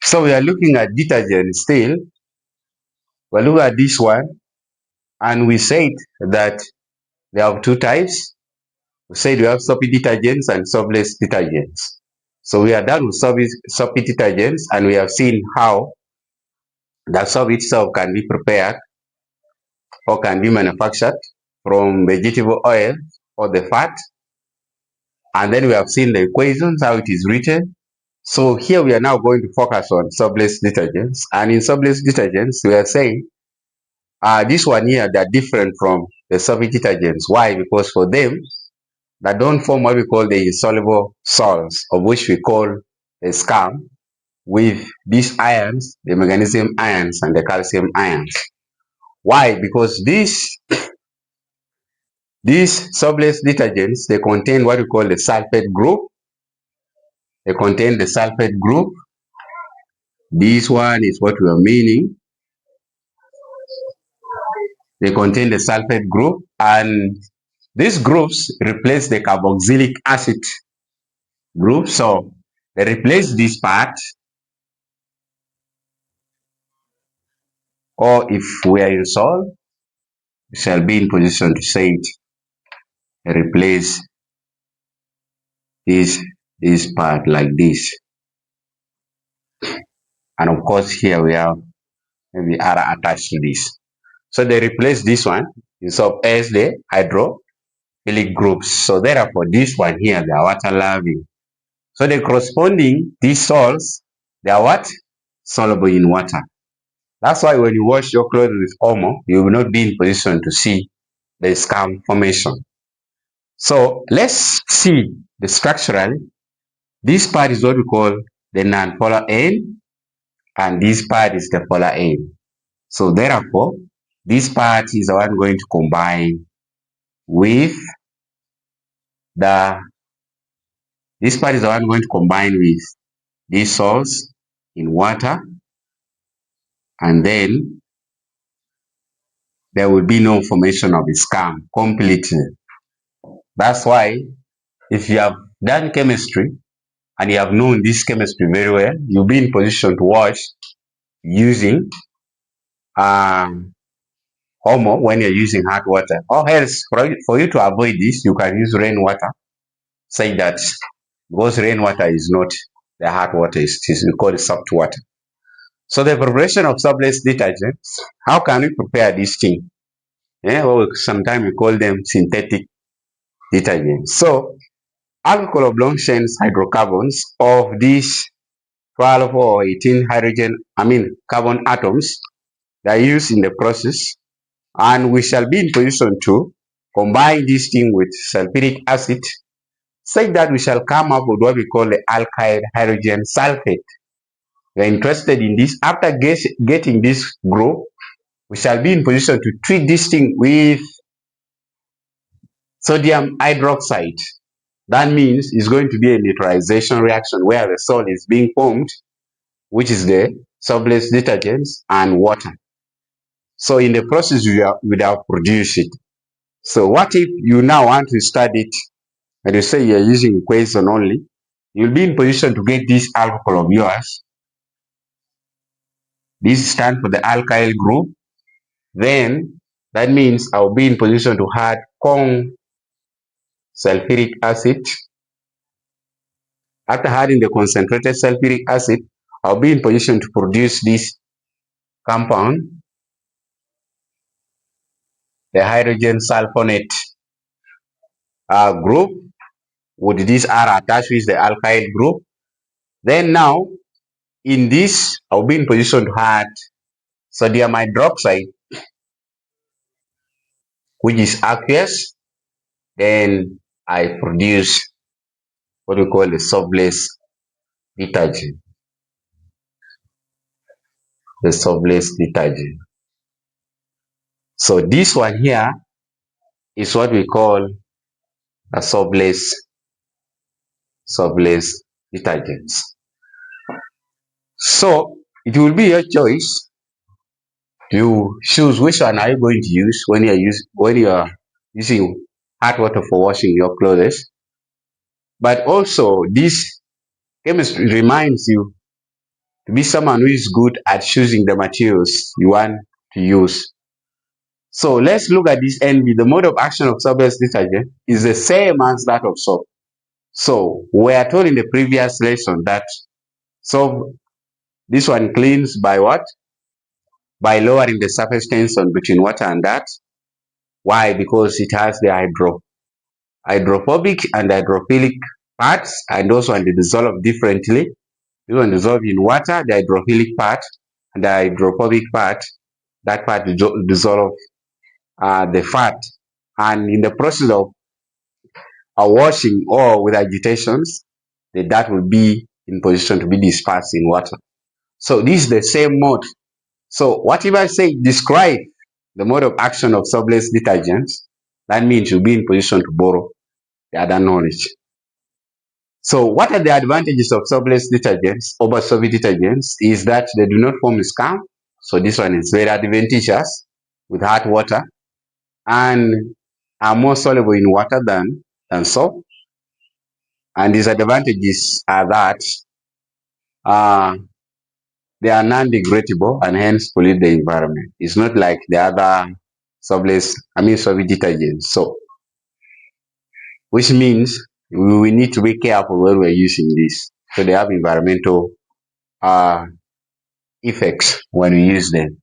So we are looking at detergent still. We're looking at this one, and we said that there are two types. We said we have soapy detergents and soapless detergents. So we are done with soapy detergents, and we have seen how the soap itself can be prepared or can be manufactured from vegetable oil or the fat. And then we have seen the equations, how it is written. So here we are now going to focus on soapless detergents. And in soapless detergents, we are saying this one here, they're different from the soapy detergents. Why? Because for them, that don't form what we call the insoluble salts, of which we call the scum, with these ions, the magnesium ions and the calcium ions. Why? Because these soapless detergents, they contain what we call the sulfate group. They contain the sulfate group. This one is what we are meaning. They contain the sulfate group, and these groups replace the carboxylic acid group. So they replace this part, or if we are in salt, we shall be in position to say it, replace this part like this. And of course here we have maybe R attached to this. So they replace this one instead of as the hydrophilic groups. So therefore this one here, they are water loving. So the corresponding, these salts, they are what? Soluble in water. That's why when you wash your clothes with Omo, you will not be in position to see the scum formation. So let's see the structural. This part is what we call the non-polar end, and this part is the polar end. So therefore, this part is the one going to combine with this part is the one going to combine with these salts in water, and then there will be no formation of the scum completely. That's why if you have done chemistry and you have known this chemistry very well, you'll be in position to wash using Omo when you're using hot water. Or else, for you to avoid this, you can use rainwater. Say that because rainwater is not the hot water, we call it soft water. So the preparation of soapless detergents, how can we prepare this thing? Yeah, well, sometimes we call them synthetic detergents. So alcohol of long chain hydrocarbons of these 12 or 18 carbon atoms, they are used in the process, and we shall be in position to combine this thing with sulfuric acid, such that we shall come up with what we call the alkyl hydrogen sulfate. We are interested in this. After getting this group, we shall be in position to treat this thing with sodium hydroxide. That means it's going to be a neutralization reaction where the salt is being formed, which is the soapless detergents and water. So in the process, we have produced it. So what if you now want to study it and you say you're using equation only? You'll be in position to get this alcohol of yours. This stands for the alkyl group. Then that means I'll be in position to add sulfuric acid. After adding the concentrated sulfuric acid, I'll be in position to produce this compound, the hydrogen sulfonate group, with this R attached with the alkyl group. Then now, in this, I'll be in position to add sodium hydroxide, which is aqueous. Then I produce what we call the soapless detergent. The soapless detergent. So this one here is what we call a soapless detergents. So it will be your choice to choose which one are you going to use when you are using hot water for washing your clothes. But also this chemistry reminds you to be someone who is good at choosing the materials you want to use. So let's look at this NB. The mode of action of soap-based detergent is the same as that of soap. So we are told in the previous lesson that soap, this one cleans by what? By lowering the surface tension between water and that. Why? Because it has the hydrophobic and hydrophilic parts, and those one they dissolve differently. This one dissolve in water, the hydrophilic part, and the hydrophobic part, that part dissolve the fat. And in the process of washing or with agitations, that will be in position to be dispersed in water. So this is the same mode. So what if I say describe the mode of action of soap-based detergents, that means you'll be in position to borrow the other knowledge. So what are the advantages of soap-based detergents over soapy detergents is that they do not form scum. So this one is very advantageous with hot water and are more soluble in water than soap. And disadvantages are that uh, they are non-degradable and hence pollute the environment. It's not like the other soapy detergents. So, which means we need to be careful when we're using this. So they have environmental effects when we use them.